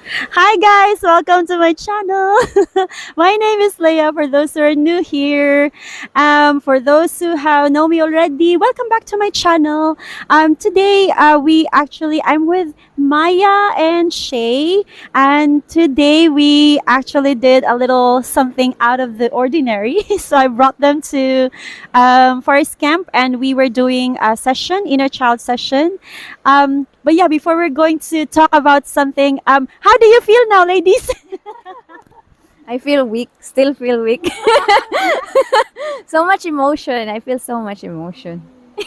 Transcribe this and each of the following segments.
Hi guys, welcome to my channel. My name is Leia. For those who are new here, for those who have know me already, welcome back to my channel. Today I'm with Maya and Shay, and today we actually did a little something out of the ordinary. So I brought them to Forest Camp, and we were doing a session, inner child session. But yeah, before we're going to talk about something, how do you feel now, ladies? I feel weak, still feel weak. So much emotion. I feel so much emotion.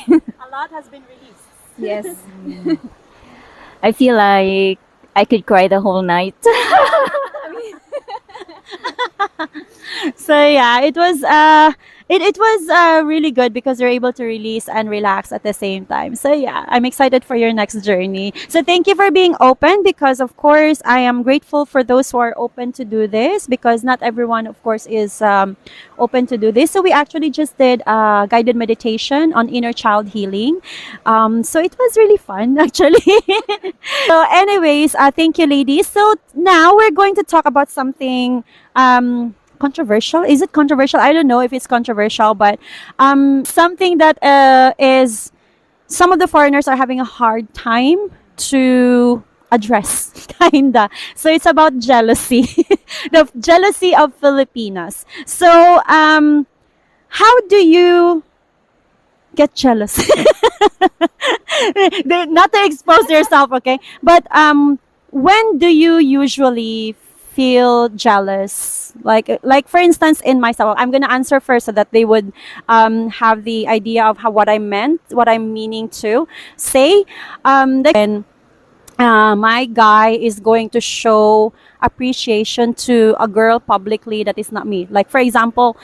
A lot has been released. Yes. I feel like I could cry the whole night. So yeah, it was really good because you're able to release and relax at the same time. So yeah, I'm excited for your next journey. So thank you for being open, because of course I am grateful for those who are open to do this, because not everyone of course is open to do this. So we actually just did a guided meditation on inner child healing. So it was really fun actually. So anyways, thank you ladies. So now we're going to talk about something controversial. Is it controversial? I don't know if it's controversial, but something that is some of the foreigners are having a hard time to address, kinda. So it's about jealousy, the jealousy of Filipinas. So how do you get jealous? Not to expose yourself, okay? But when do you usually feel jealous? Like for instance, in myself, I'm gonna answer first so that they would have the idea of how what I meant, what I'm meaning to say. When my guy is going to show appreciation to a girl publicly that is not me. Like for example,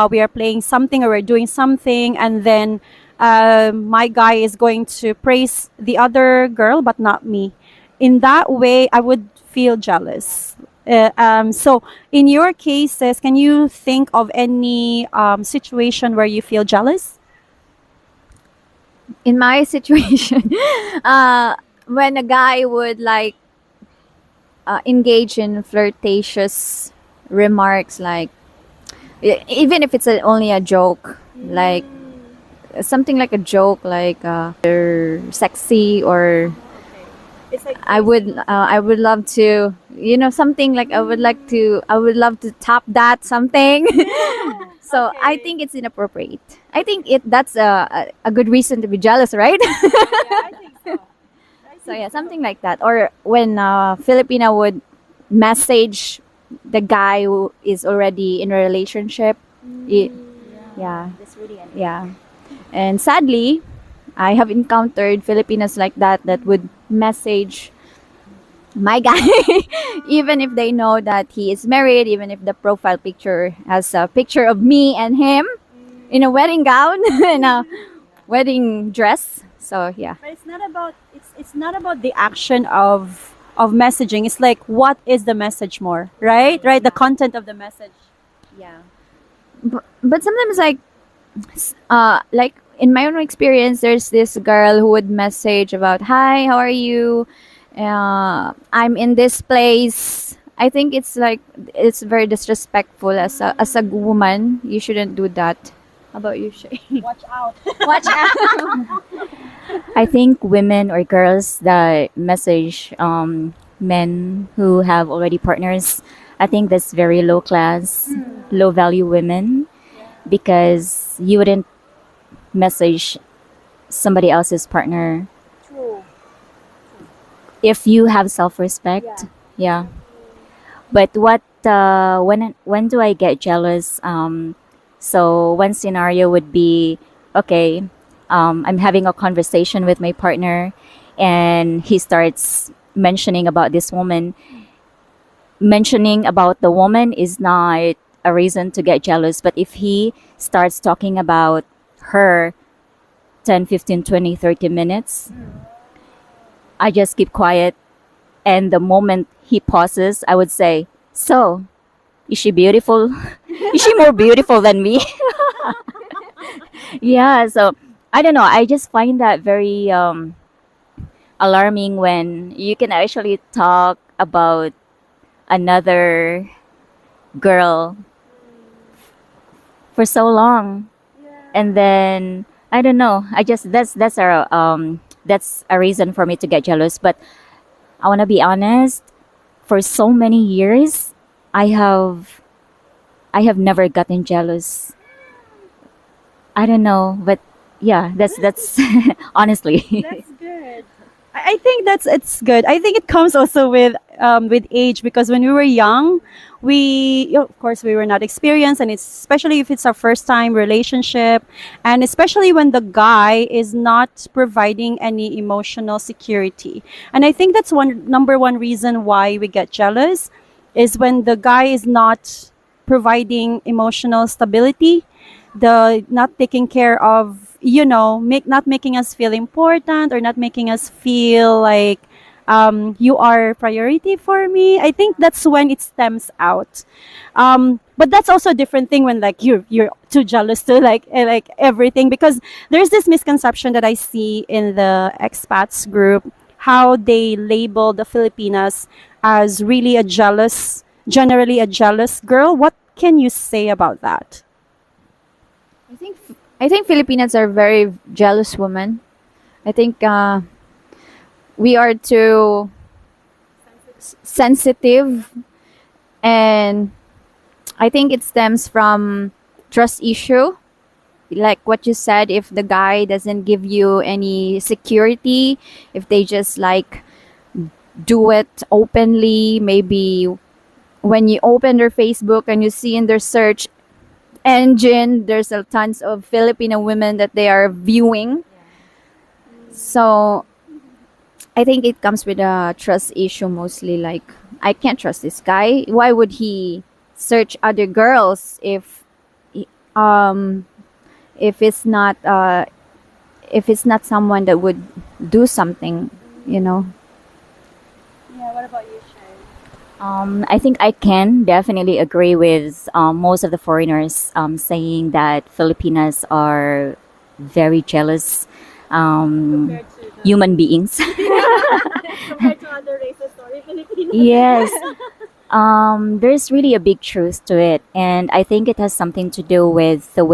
we are playing something or we're doing something, and then my guy is going to praise the other girl but not me. In that way, I would feel jealous. So, in your cases, can you think of any situation where you feel jealous? In my situation, when a guy would engage in flirtatious remarks, like even if it's only a joke, like something like a joke, like they're sexy, or It's like I would love to, something like I would love to top that something. So I Okay. think it's inappropriate. I think that's a good reason to be jealous, right? Yeah, I think so. So yeah, something like that. Or when Filipina would message the guy who is already in a relationship. It, yeah, That's really yeah. And sadly, I have encountered Filipinas like that would message my guy, even if they know that he is married, even if the profile picture has a picture of me and him in a wedding gown, in a wedding dress. So yeah. But it's not about the action of messaging. It's like what is the message more, right? Right, the content of the message. Yeah. But sometimes like in my own experience, there's this girl who would message about, "Hi, how are you? I'm in this place." I think it's very disrespectful as a woman. You shouldn't do that. How about you, Shay? Watch out. Watch out. I think women or girls that message men who have already partners, I think that's very low class, low value women, because you wouldn't message somebody else's partner True. if you have self respect. Yeah. But when do I get jealous? So one scenario would be, okay, I'm having a conversation with my partner, and he starts mentioning about this woman. Mentioning about the woman is not a reason to get jealous, but if he starts talking about her 10, 15, 20, 30 minutes, I just keep quiet. And the moment he pauses, I would say, "So, is she beautiful? Is she more beautiful than me?" Yeah, so I don't know. I just find that very alarming when you can actually talk about another girl for so long, and then I don't know. I just that's a reason for me to get jealous. But I want to be honest. For so many years, I have I have never gotten jealous. I don't know, but yeah, that's honestly. That's good. I think that's it's good. I think it comes also with age because when we were young, of course we were not experienced, and it's especially if it's our first time relationship, and especially when the guy is not providing any emotional security. And I think that's one number one reason why we get jealous is when the guy is not providing emotional stability, the not taking care of, not making us feel important, or not making us feel like you are priority for me. I think that's when it stems out. But that's also a different thing when like you're too jealous to like everything, because there's this misconception that I see in the expats group, how they label the Filipinas as really a jealous, generally a jealous girl. What can you say about that? I think Filipinas are very jealous women. I think we are too sensitive, and I think it stems from trust issue. Like what you said, if the guy doesn't give you any security, if they just like do it openly, maybe when you open their Facebook and you see in their search engine there's a tons of Filipino women that they are viewing. So I think it comes with a trust issue mostly. Like, I can't trust this guy. Why would he search other girls um if it's not someone that would do something, you know? Yeah, what about you, Shay? I think I can definitely agree with most of the foreigners saying that Filipinas are very jealous Compared to human beings. compared to other races, sorry, Filipinos. Yes. There's really a big truth to it, and I think it has something to do with um,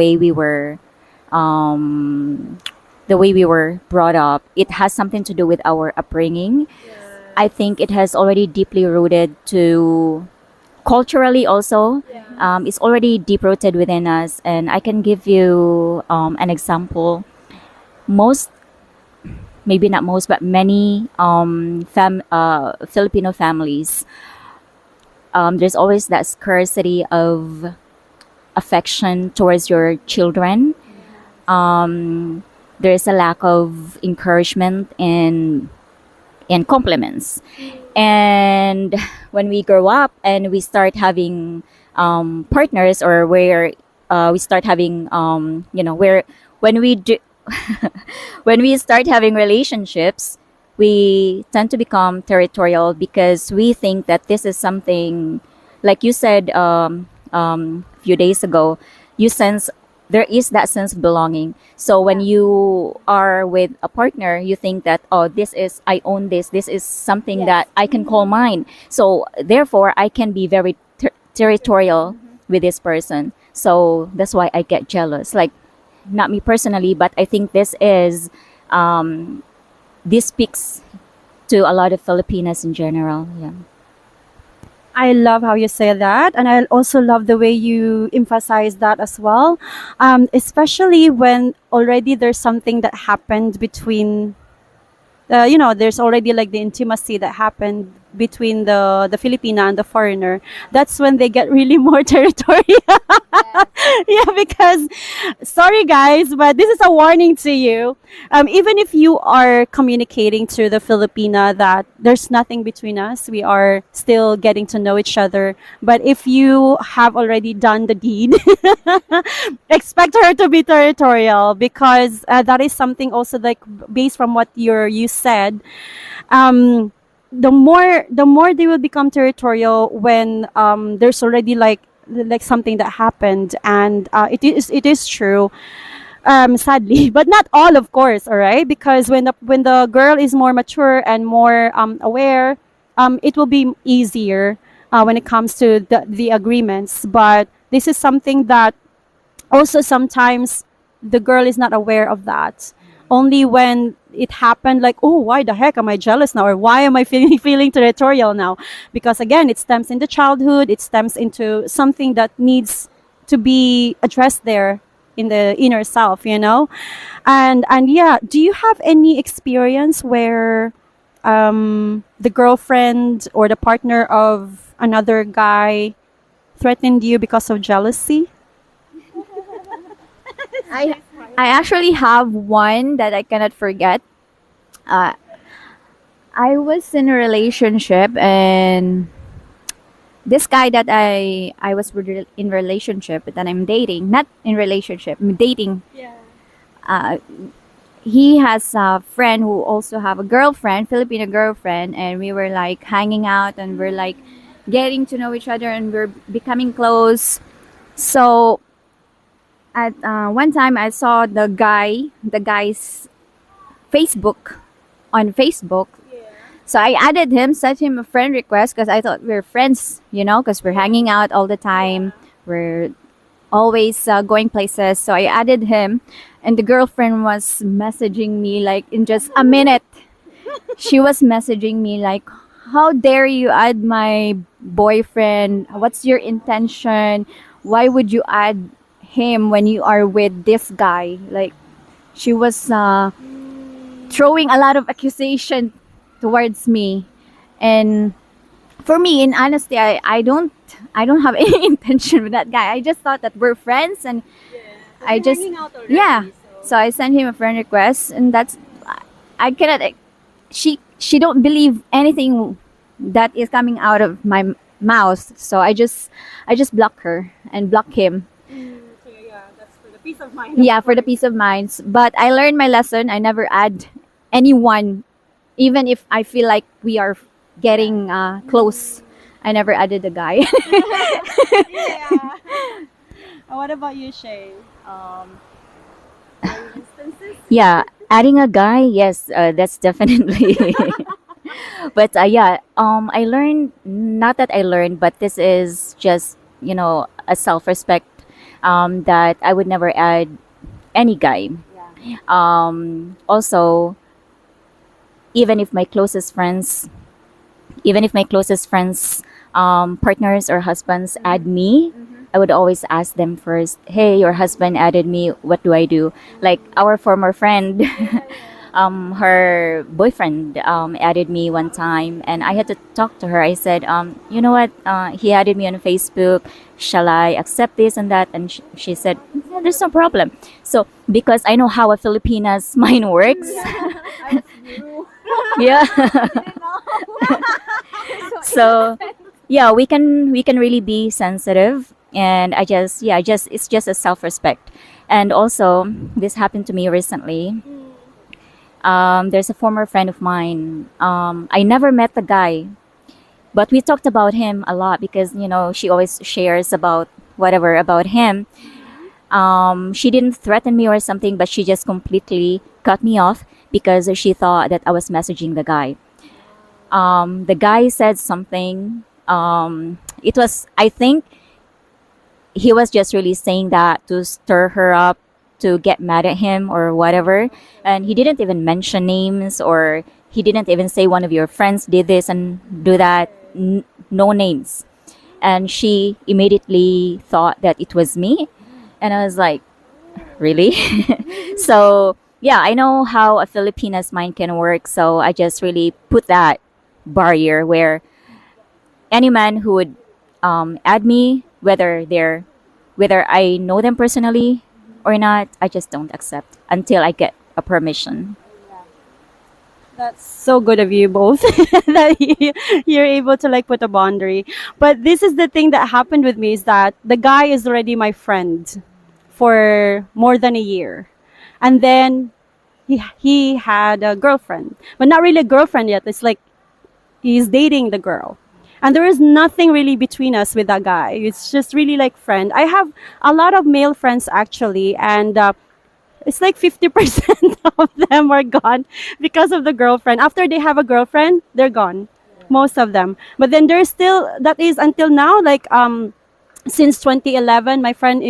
the way we were brought up. It has something to do with our upbringing. I think it has already deeply rooted to culturally also. It's already deep rooted within us, and I can give you an example. Most, maybe not most, but many Filipino families, there's always that scarcity of affection towards your children. There's a lack of encouragement and compliments. And when we grow up and we start having partners, or where we start having, where when we do, when we start having relationships, we tend to become territorial because we think that this is something, like you said a few days ago, you sense there is that sense of belonging. So when you are with a partner, you think that, oh, this is, I own this. This is something that I can call mine. So therefore, I can be very territorial with this person. So that's why I get jealous. Like, not me personally, but I think this speaks to a lot of Filipinas in general. Yeah. I love how you say that, and I also love the way you emphasize that as well, especially when already there's something that happened between, there's already like the intimacy that happened between the Filipina and the foreigner. That's when they get really more territorial. Yeah, because sorry guys, but this is a warning to you. Even if you are communicating to the Filipina that there's nothing between us, we are still getting to know each other. But if you have already done the deed, expect her to be territorial, because that is something also like based from what you said. The more they will become territorial when there's already like something that happened, and it is true, sadly, but not all, of course, all right, because when the girl is more mature and more aware, it will be easier when it comes to the agreements. But this is something that also sometimes the girl is not aware of that. Only when it happened, like, oh, why the heck am I jealous now, or why am I feeling territorial now? Because again, it stems into childhood. It stems into something that needs to be addressed there in the inner self, and yeah, do you have any experience where the girlfriend or the partner of another guy threatened you because of jealousy? I I actually have one that I cannot forget. Uh, I was in a relationship, and this guy that I was in relationship that I'm dating, not in relationship, I'm dating. Uh, he has a friend who also have a girlfriend, Filipino girlfriend, and we were like hanging out, and we're like getting to know each other, and we're becoming close. So at one time I saw the guy's Facebook on Facebook. So I added him, sent him a friend request because I thought we are friends, because we're hanging out all the time. We're always going places. So I added him, and the girlfriend was messaging me like in just a minute. She was messaging me like, "How dare you add my boyfriend? What's your intention? Why would you add him when you are with this guy?" Like, she was throwing a lot of accusation towards me. And for me, in honesty, I don't have any intention with that guy. I just thought that we're friends, and I just yeah. So I sent him a friend request, and that's I cannot. She don't believe anything that is coming out of my mouth. So I just block her and block him. So yeah, that's for the peace of mind. Yeah, for the peace of minds. But I learned my lesson. I never add anyone, even if I feel like we are getting close. I never added a guy. Yeah. What about you, Shay? Any instances? Yeah, adding a guy, yes, that's definitely. But yeah, I learned, not that I learned, but this is just, a self-respect, that I would never add any guy. Also, even if my closest friends, partners or husbands add me, I would always ask them first, "Hey, your husband added me. What do I do?" Like our former friend, her boyfriend added me one time, and I had to talk to her. I said, "You know what? He added me on Facebook. Shall I accept this and that?" And she said, "Yeah, there's no problem." So because I know how a Filipina's mind works, yeah. So yeah, we can really be sensitive, and I just it's just a self-respect. And also, this happened to me recently. There's a former friend of mine. I never met the guy, but we talked about him a lot because she always shares about whatever about him. She didn't threaten me or something, but she just completely cut me off because she thought that I was messaging the guy. The guy said something. It was, I think, he was just really saying that to stir her up, to get mad at him or whatever. And he didn't even mention names, or he didn't even say one of your friends did this and do that. No names. And she immediately thought that it was me. And I was like, really? So, yeah, I know how a Filipina's mind can work. So I just really put that barrier where any man who would add me, whether I know them personally or not, I just don't accept until I get a permission. That's so good of you both that you're able to like put a boundary. But this is the thing that happened with me, is that the guy is already my friend for more than a year. And then he had a girlfriend, but not really a girlfriend yet. It's like he's dating the girl. And there is nothing really between us with that guy. It's just really like friend. I have a lot of male friends actually, and it's like 50% of them are gone because of the girlfriend. After they have a girlfriend, they're gone. most of them. But then there's still, that is until now, like since 2011, my friend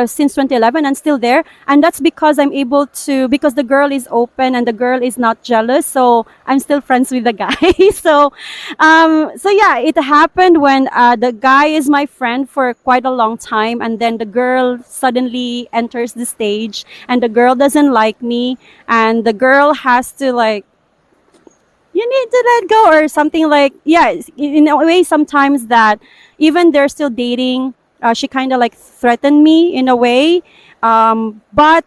since 2011 and still there, and that's because I'm able to, because the girl is open and the girl is not jealous, so I'm still friends with the guy. So so yeah, it happened when the guy is my friend for quite a long time, and then the girl suddenly enters the stage, and the girl doesn't like me, and the girl has to like, you need to let go or something, like, yeah, in a way sometimes that even they're still dating, she kind of like threatened me in a way, but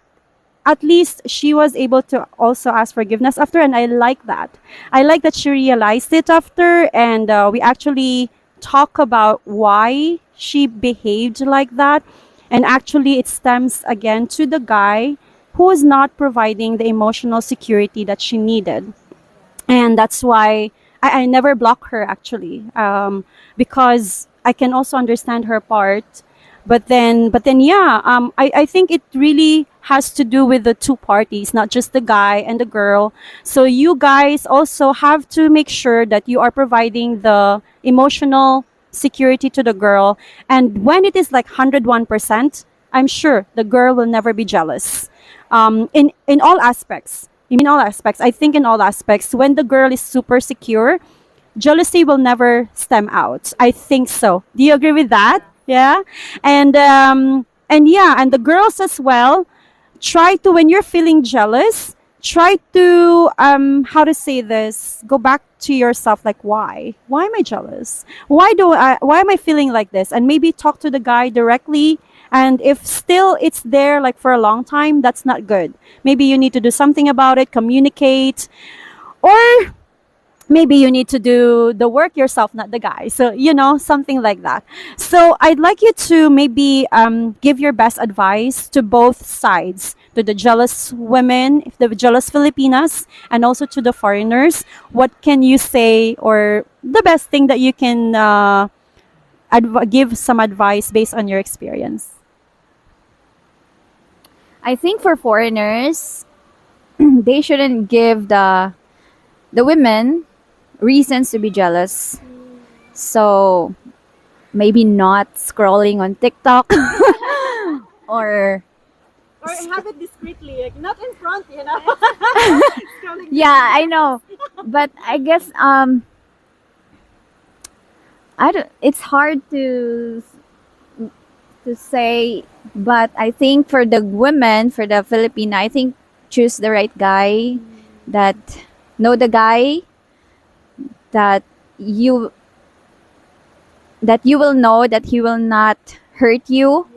at least she was able to also ask forgiveness after, and I like that. I like that she realized it after, and we actually talk about why she behaved like that, and actually it stems again to the guy who is not providing the emotional security that she needed. And that's why I never block her actually, because I can also understand her part. But then yeah, I think it really has to do with the two parties, not just the guy and the girl. So you guys also have to make sure that you are providing the emotional security to the girl, and when it is like 101%, I'm sure the girl will never be jealous, in all aspects. In all aspects, I think in all aspects, when the girl is super secure, jealousy will never stem out. I think so. Do you agree with that? Yeah. And yeah, and the girls as well, try to, when you're feeling jealous, try to how to say this, go back to yourself, like, why am I jealous, why am I feeling like this, and maybe talk to the guy directly. And if still it's there like for a long time, that's not good. Maybe you need to do something about it, communicate, or maybe you need to do the work yourself, not the guy. So, something like that. So, I'd like you to maybe give your best advice to both sides, to the jealous women, the jealous Filipinas, and also to the foreigners. What can you say, or the best thing that you can give some advice based on your experience? I think for foreigners, they shouldn't give the women reasons to be jealous. So maybe not scrolling on TikTok or Or have it discreetly, like not in front, yeah, I know. But I guess I don't, it's hard to say, but I think for the women, for the Filipina, I think choose the right guy, that know the guy that you will know that he will not hurt you,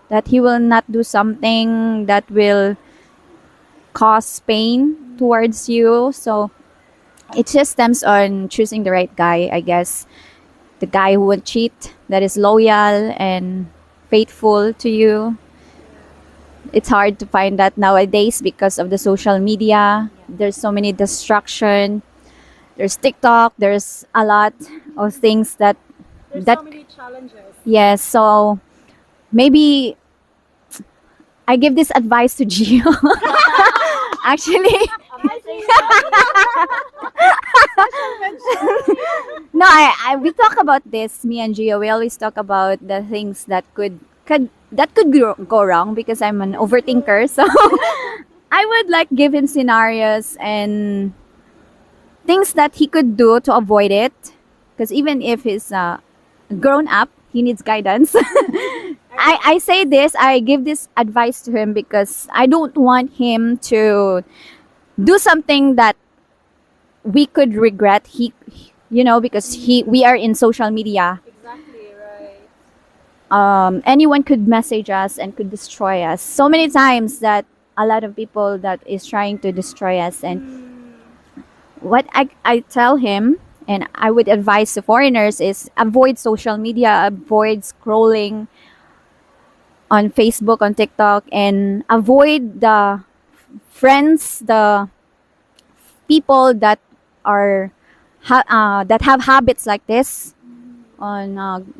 that he will not do something that will cause pain towards you. So it just stems on choosing the right guy, I guess. The guy who will cheat, that is loyal and faithful to you. It's hard to find that nowadays because of the social media. There's so many distraction. There's TikTok. There's a lot of things that so many challenges. yes. So maybe I give this advice to Gio. Actually, no, we talk about this. Me and Gio, we always talk about the things that could go wrong, because I'm an overthinker. So I would like give him scenarios and things that he could do to avoid it. Because even if he's grown up, he needs guidance. I say this, I give this advice to him because I don't want him to do something that we could regret. Because we are in social media. Exactly, right. Anyone could message us and could destroy us. So many times that a lot of people that is trying to destroy us. And what I tell him, and I would advise to foreigners, is avoid social media, avoid scrolling on Facebook, on TikTok, and avoid the friends, the people that are that have habits like this, on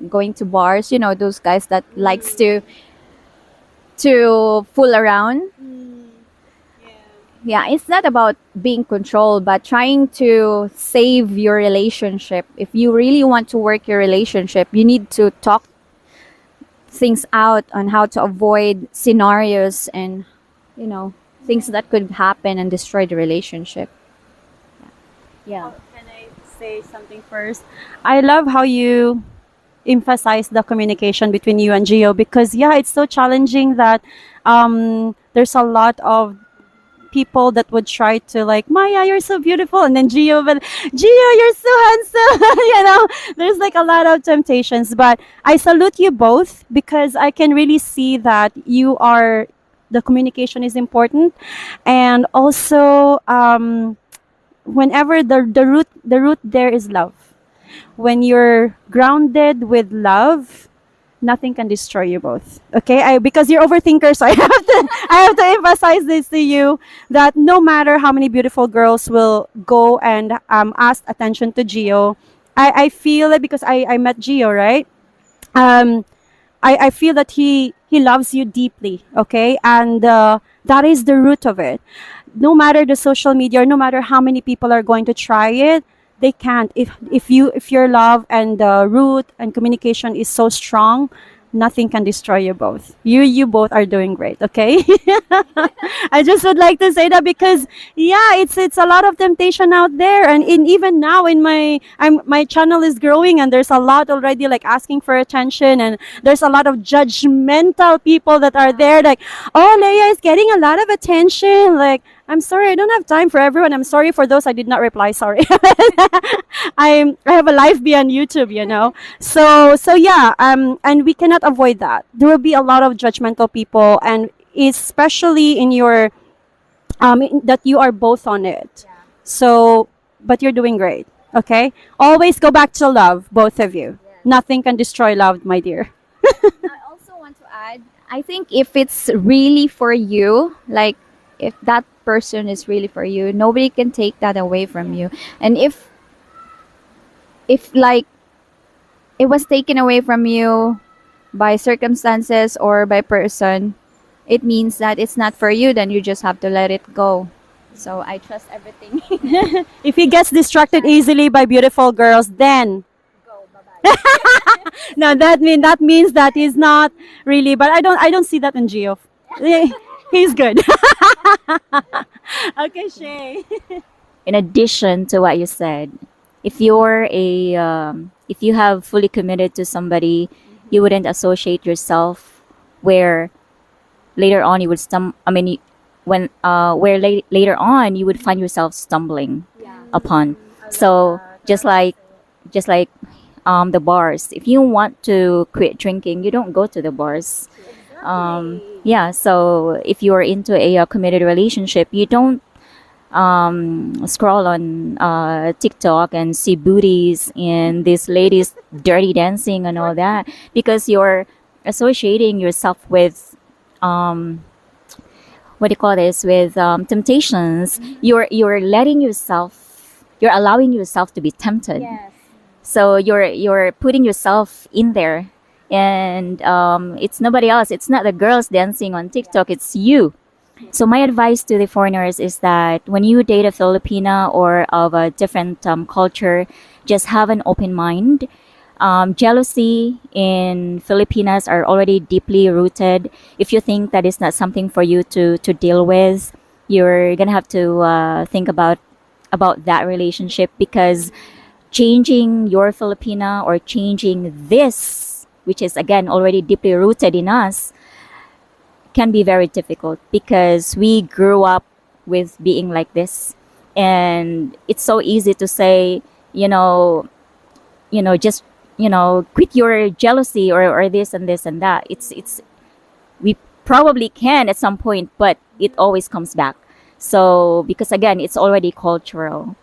going to bars. Those guys that likes to fool around. Yeah, it's not about being controlled, but trying to save your relationship. If you really want to work your relationship, you need to talk things out on how to avoid scenarios and, you know, things that could happen and destroy the relationship. Yeah. Can I say something first? I love how you emphasize the communication between you and Gio, because yeah, it's so challenging that there's a lot of people that would try to like, Maya, you're so beautiful, and then Gio, but Gio, you're so handsome. There's like a lot of temptations, but I salute you both because I can really see that the communication is important, and also whenever the root there is love. When you're grounded with love, nothing can destroy you both. Okay, because you're overthinkers, so I have to emphasize this to you, that no matter how many beautiful girls will go and ask attention to Gio, I feel it because I met Gio, right? Um, I feel that he loves you deeply, okay, and that is the root of it. No matter the social media, or no matter how many people are going to try it, they can't. If your love and the root and communication is so strong, nothing can destroy you both. You both are doing great, okay? I just would like to say that because yeah, it's a lot of temptation out there, and even now in my channel is growing, and there's a lot already like asking for attention, and there's a lot of judgmental people that are there like, oh, Leia is getting a lot of attention. Like, I'm sorry, I don't have time for everyone. I'm sorry for those I did not reply. Sorry. I have a life beyond YouTube. So yeah, and we cannot avoid that. There will be a lot of judgmental people, and especially in your that you are both on it. So, but you're doing great. Okay, always go back to love, both of you. Nothing can destroy love, my dear. I also want to add, I think if it's really for you, like if that person is really for you, nobody can take that away from you. And if like it was taken away from you by circumstances or by person, it means that it's not for you, then you just have to let it go. So I trust everything. If he gets distracted easily by beautiful girls, then no, that means that he's not really. But I don't see that in Gio. He's good. Okay, Shay. In addition to what you said, if you're if you have fully committed to somebody, you wouldn't associate yourself where later on you would later on you would find yourself stumbling upon. So just like the bars. If you want to quit drinking, you don't go to the bars. Yeah. So if you're into a committed relationship, you don't scroll on TikTok and see booties and these ladies dirty dancing and all that, because you're associating yourself with what do you call this, with temptations. You're allowing yourself to be tempted. So you're putting yourself in there, and it's nobody else. It's not the girls dancing on TikTok. It's you. So my advice to the foreigners is that when you date a Filipina or of a different culture, just have an open mind. Jealousy in Filipinas are already deeply rooted. If you think that is not something for you to deal with, you're gonna have to think about that relationship, because changing your Filipina or changing this, which is again already deeply rooted in us, can be very difficult because we grew up with being like this, and it's so easy to say, just quit your jealousy or this and this and that. It's we probably can at some point, but it always comes back. So because again, it's already cultural.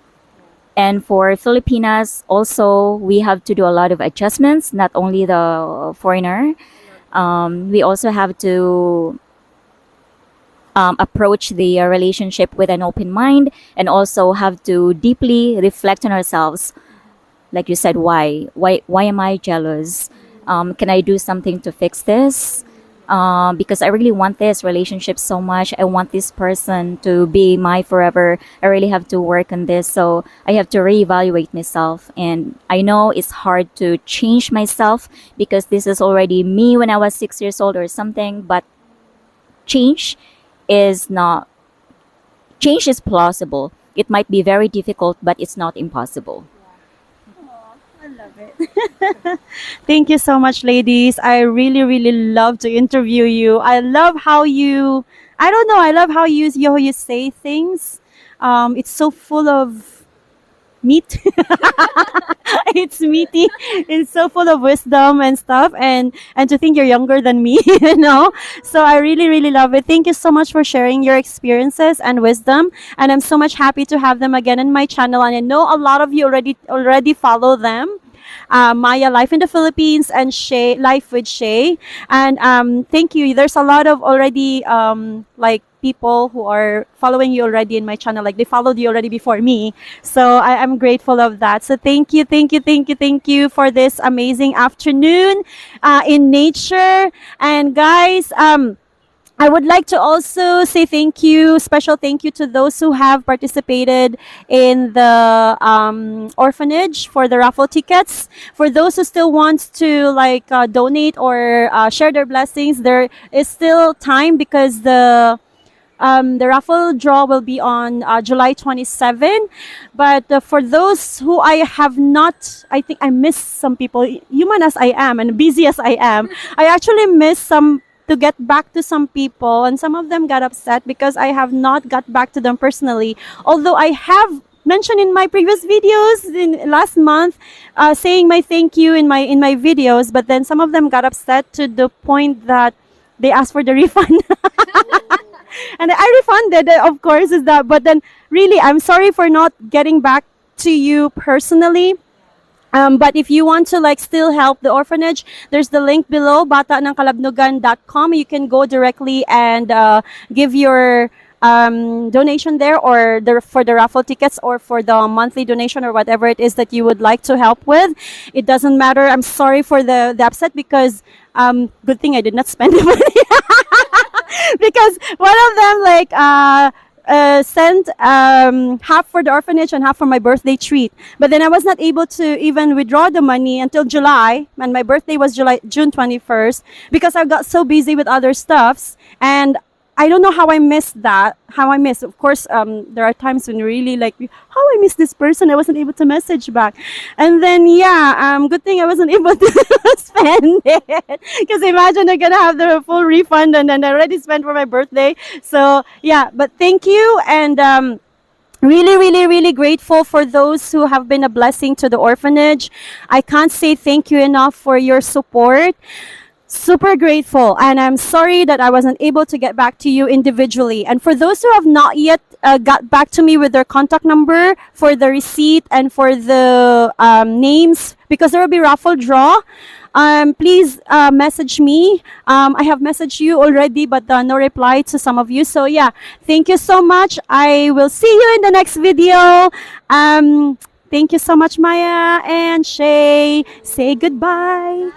And for Filipinas, also, we have to do a lot of adjustments, not only the foreigner. We also have to approach the relationship with an open mind, and also have to deeply reflect on ourselves. Like you said, why am I jealous? Can I do something to fix this? because I really want this relationship so much. I want this person to be my forever. I really have to work on this. So I have to reevaluate myself. And I know it's hard to change myself because this is already me when I was 6 years old or something. But change is not, change is plausible. It might be very difficult, but it's not impossible. I love it. Thank you so much, ladies. I really, really love to interview you. I love how you, I don't know, I love how you say things. It's so full of meat. It's meaty. It's so full of wisdom and stuff, and to think you're younger than me, So I really, really love it. Thank you so much for sharing your experiences and wisdom, and I'm so much happy to have them again in my channel. And I know a lot of you already follow them. Maya Life in the Philippines and Shay Life with Shay. And thank you. There's a lot of already like people who are following you already in my channel. Like they followed you already before me. So I'm grateful of that. So thank you, thank you, thank you, thank you for this amazing afternoon in nature. And guys, I would like to also say thank you, special thank you to those who have participated in the orphanage for the raffle tickets. For those who still want to like donate or share their blessings, there is still time because the raffle draw will be on July 27. But for those who I have not, I think I missed some people. Human as I am and busy as I am, I actually missed some to get back to some people, and some of them got upset because I have not got back to them personally. Although I have mentioned in my previous videos in last month, saying my thank you in my videos, but then some of them got upset to the point that they asked for the refund. And I refunded, of course, is that. But then, really, I'm sorry for not getting back to you personally. But if you want to like still help the orphanage, there's the link below, batanangkalabnugan.com. You can go directly and give your donation there, or for the raffle tickets, or for the monthly donation, or whatever it is that you would like to help with. It doesn't matter. I'm sorry for the upset because good thing I did not spend the money. Because one of them like sent half for the orphanage and half for my birthday treat. But then I was not able to even withdraw the money until July, and my birthday was June 21st, because I got so busy with other stuffs. And I don't know how I missed that. How I missed. Of course, there are times when really like, how I missed this person. I wasn't able to message back. And then, yeah, good thing I wasn't able to spend it. Because imagine I'm going to have the full refund and then I already spent for my birthday. So, yeah, but thank you. And really, really, really grateful for those who have been a blessing to the orphanage. I can't say thank you enough for your support. Super grateful, and I'm sorry that I wasn't able to get back to you individually. And for those who have not yet got back to me with their contact number for the receipt and for the names, because there will be raffle draw, please message me. I have messaged you already, but no reply to some of you. So yeah, thank you so much. I will see you in the next video. Thank you so much, Maya and Shay. Say goodbye.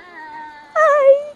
Bye.